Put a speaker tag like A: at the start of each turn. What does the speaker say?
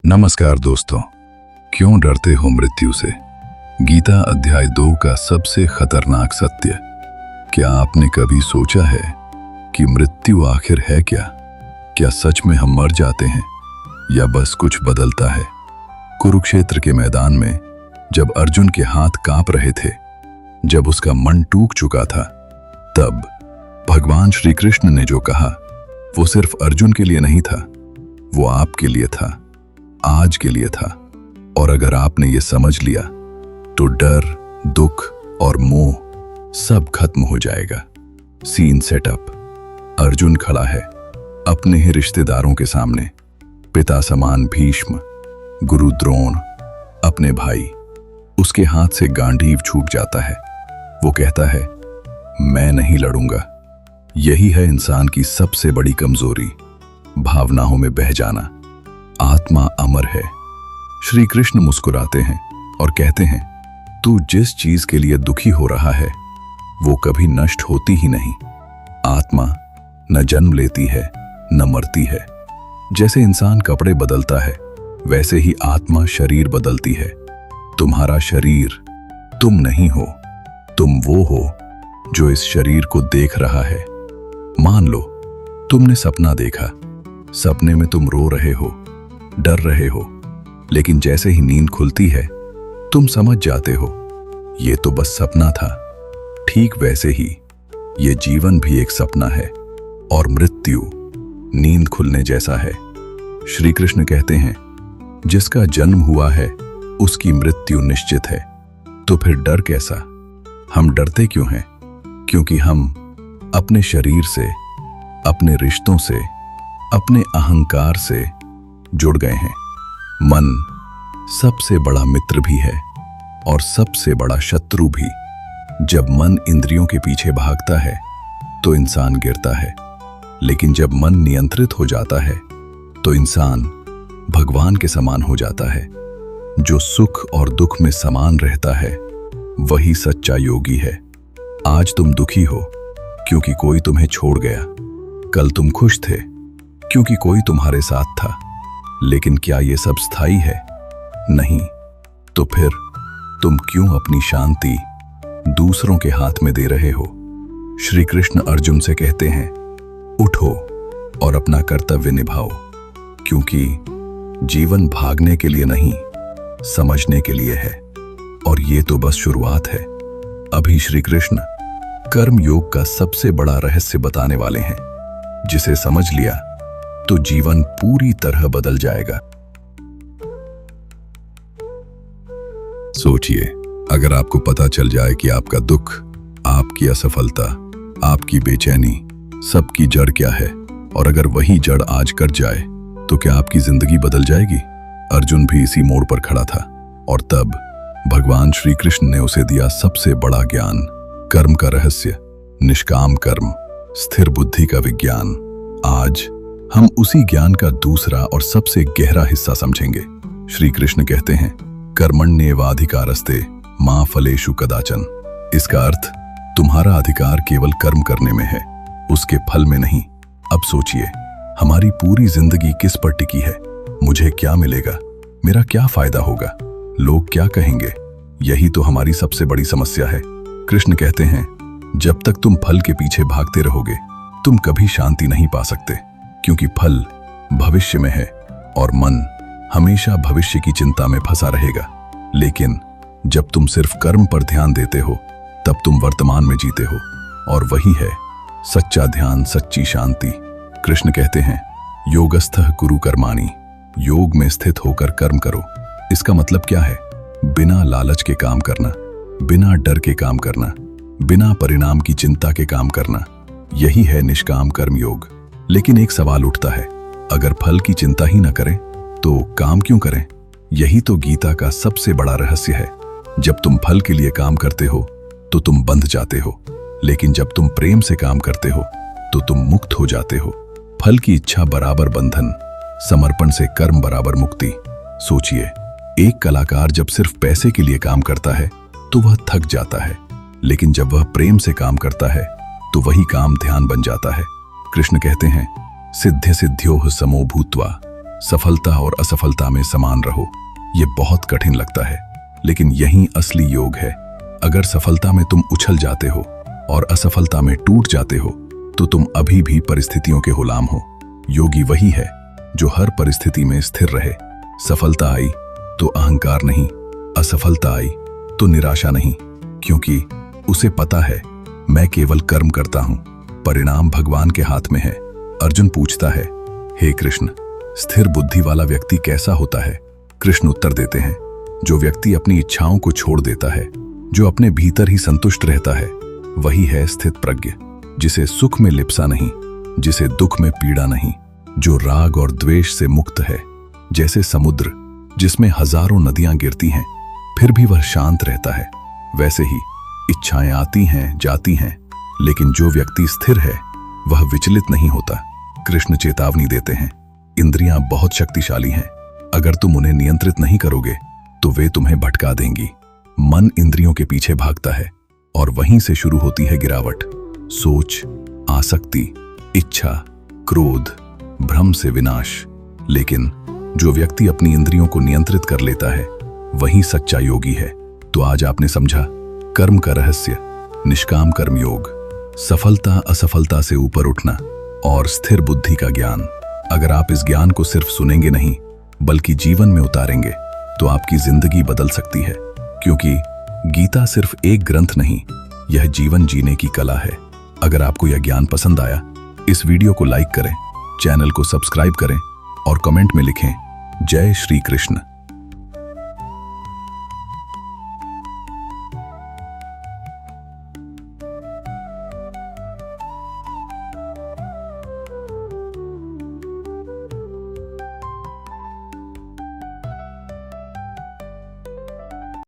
A: नमस्कार दोस्तों। क्यों डरते हो मृत्यु से? गीता अध्याय 2 का सबसे खतरनाक सत्य। क्या आपने कभी सोचा है कि मृत्यु आखिर है क्या? क्या सच में हम मर जाते हैं या बस कुछ बदलता है? कुरुक्षेत्र के मैदान में जब अर्जुन के हाथ कांप रहे थे, जब उसका मन टूट चुका था, तब भगवान श्री कृष्ण ने जो कहा वो सिर्फ अर्जुन के लिए नहीं था, वो आपके लिए था, आज के लिए था। और अगर आपने ये समझ लिया तो डर, दुख और मोह सब खत्म हो जाएगा। Scene setup. अर्जुन खड़ा है अपने ही रिश्तेदारों के सामने, पिता समान भीष्म, गुरु द्रोण, अपने भाई। उसके हाथ से गांडीव छूट जाता है। वो कहता है, मैं नहीं लड़ूंगा। यही है इंसान की सबसे बड़ी कमजोरी, भावनाओं में बह जाना। आत्मा अमर है। श्री कृष्ण मुस्कुराते हैं और कहते हैं, तू जिस चीज के लिए दुखी हो रहा है वो कभी नष्ट होती ही नहीं। आत्मा न जन्म लेती है न मरती है। जैसे इंसान कपड़े बदलता है वैसे ही आत्मा शरीर बदलती है। तुम्हारा शरीर तुम नहीं हो, तुम वो हो जो इस शरीर को देख रहा है। मान लो तुमने सपना देखा, सपने में तुम रो रहे हो, डर रहे हो, लेकिन जैसे ही नींद खुलती है तुम समझ जाते हो ये तो बस सपना था। ठीक वैसे ही ये जीवन भी एक सपना है और मृत्यु नींद खुलने जैसा है। श्री कृष्ण कहते हैं, जिसका जन्म हुआ है उसकी मृत्यु निश्चित है। तो फिर डर कैसा? हम डरते क्यों हैं? क्योंकि हम अपने शरीर से, अपने रिश्तों से, अपने अहंकार से जुड़ गए हैं। मन सबसे बड़ा मित्र भी है और सबसे बड़ा शत्रु भी। जब मन इंद्रियों के पीछे भागता है तो इंसान गिरता है, लेकिन जब मन नियंत्रित हो जाता है तो इंसान भगवान के समान हो जाता है। जो सुख और दुख में समान रहता है वही सच्चा योगी है। आज तुम दुखी हो क्योंकि कोई तुम्हें छोड़ गया। कल तुम खुश थे क्योंकि कोई तुम्हारे साथ था। लेकिन क्या ये सब स्थायी है? नहीं। तो फिर तुम क्यों अपनी शांति दूसरों के हाथ में दे रहे हो? श्री कृष्ण अर्जुन से कहते हैं, उठो और अपना कर्तव्य निभाओ, क्योंकि जीवन भागने के लिए नहीं, समझने के लिए है। और ये तो बस शुरुआत है। अभी श्री कृष्ण कर्म योग का सबसे बड़ा रहस्य बताने वाले हैं, जिसे समझ लिया तो जीवन पूरी तरह बदल जाएगा। सोचिए, अगर आपको पता चल जाए कि आपका दुख, आपकी असफलता, आपकी बेचैनी, सबकी जड़ क्या है, और अगर वही जड़ आज कट जाए तो क्या आपकी जिंदगी बदल जाएगी? अर्जुन भी इसी मोड़ पर खड़ा था और तब भगवान श्री कृष्ण ने उसे दिया सबसे बड़ा ज्ञान, कर्म का रहस्य, निष्काम कर्म, स्थिर बुद्धि का विज्ञान। आज हम उसी ज्ञान का दूसरा और सबसे गहरा हिस्सा समझेंगे। श्री कृष्ण कहते हैं, कर्मण्येवाधिकारस्ते मा फलेषु कदाचन। इसका अर्थ तुम्हारा अधिकार केवल कर्म करने में है, उसके फल में नहीं। अब सोचिए, हमारी पूरी जिंदगी किस पर टिकी है? मुझे क्या मिलेगा? मेरा क्या फायदा होगा? लोग क्या कहेंगे? यही तो हमारी सबसे बड़ी समस्या है। कृष्ण कहते हैं, जब तक तुम फल के पीछे भागते रहोगे तुम कभी शांति नहीं पा सकते, क्योंकि फल भविष्य में है और मन हमेशा भविष्य की चिंता में फंसा रहेगा। लेकिन जब तुम सिर्फ कर्म पर ध्यान देते हो तब तुम वर्तमान में जीते हो, और वही है सच्चा ध्यान, सच्ची शांति। कृष्ण कहते हैं, योगस्थः कुरु कर्माणि। योग में स्थित होकर कर्म करो। इसका मतलब क्या है? बिना लालच के काम करना, बिना डर के काम करना, बिना परिणाम की चिंता के काम करना। यही है निष्काम कर्म योग। लेकिन एक सवाल उठता है, अगर फल की चिंता ही न करें तो काम क्यों करें? यही तो गीता का सबसे बड़ा रहस्य है। जब तुम फल के लिए काम करते हो तो तुम बंध जाते हो, लेकिन जब तुम प्रेम से काम करते हो तो तुम मुक्त हो जाते हो। फल की इच्छा बराबर बंधन, समर्पण से कर्म बराबर मुक्ति। सोचिए, एक कलाकार जब सिर्फ पैसे के लिए काम करता है तो वह थक जाता है, लेकिन जब वह प्रेम से काम करता है तो वही काम ध्यान बन जाता है। कृष्ण कहते हैं, सिद्धे सिद्ध्योः समो भूत्वा। सफलता और असफलता में समान रहो। ये बहुत कठिन लगता है, लेकिन यही असली योग है। अगर सफलता में तुम उछल जाते हो और असफलता में टूट जाते हो, तो तुम अभी भी परिस्थितियों के गुलाम हो। योगी वही है जो हर परिस्थिति में स्थिर रहे। सफलता आई तो अहंकार नहीं, असफलता आई तो निराशा नहीं, क्योंकि उसे पता है मैं केवल कर्म करता हूं, परिणाम भगवान के हाथ में है। अर्जुन पूछता है, हे कृष्ण, स्थिर बुद्धि वाला व्यक्ति कैसा होता है? कृष्ण उत्तर देते हैं, जो व्यक्ति अपनी इच्छाओं को छोड़ देता है, जो अपने भीतर ही संतुष्ट रहता है, वही है स्थित प्रज्ञ, जिसे सुख में लिप्सा नहीं, जिसे दुख में पीड़ा नहीं, जो राग और द्वेष से मुक्त है। जैसे समुद्र जिसमें हजारों नदियां गिरती हैं, फिर भी वह शांत रहता है, वैसे ही इच्छाएं आती हैं, जाती हैं, लेकिन जो व्यक्ति स्थिर है वह विचलित नहीं होता। कृष्ण चेतावनी देते हैं, इंद्रियां बहुत शक्तिशाली हैं, अगर तुम उन्हें नियंत्रित नहीं करोगे तो वे तुम्हें भटका देंगी। मन इंद्रियों के पीछे भागता है और वहीं से शुरू होती है गिरावट। सोच, आसक्ति, इच्छा, क्रोध, भ्रम से विनाश। लेकिन जो व्यक्ति अपनी इंद्रियों को नियंत्रित कर लेता है, वही सच्चा योगी है। तो आज आपने समझा कर्म का रहस्य, निष्काम कर्म योग, सफलता असफलता से ऊपर उठना और स्थिर बुद्धि का ज्ञान। अगर आप इस ज्ञान को सिर्फ सुनेंगे नहीं, बल्कि जीवन में उतारेंगे, तो आपकी जिंदगी बदल सकती है। क्योंकि गीता सिर्फ एक ग्रंथ नहीं, यह जीवन जीने की कला है। अगर आपको यह ज्ञान पसंद आया, इस वीडियो को लाइक करें, चैनल को सब्सक्राइब करें और कमेंट में लिखें, जय श्री कृष्ण।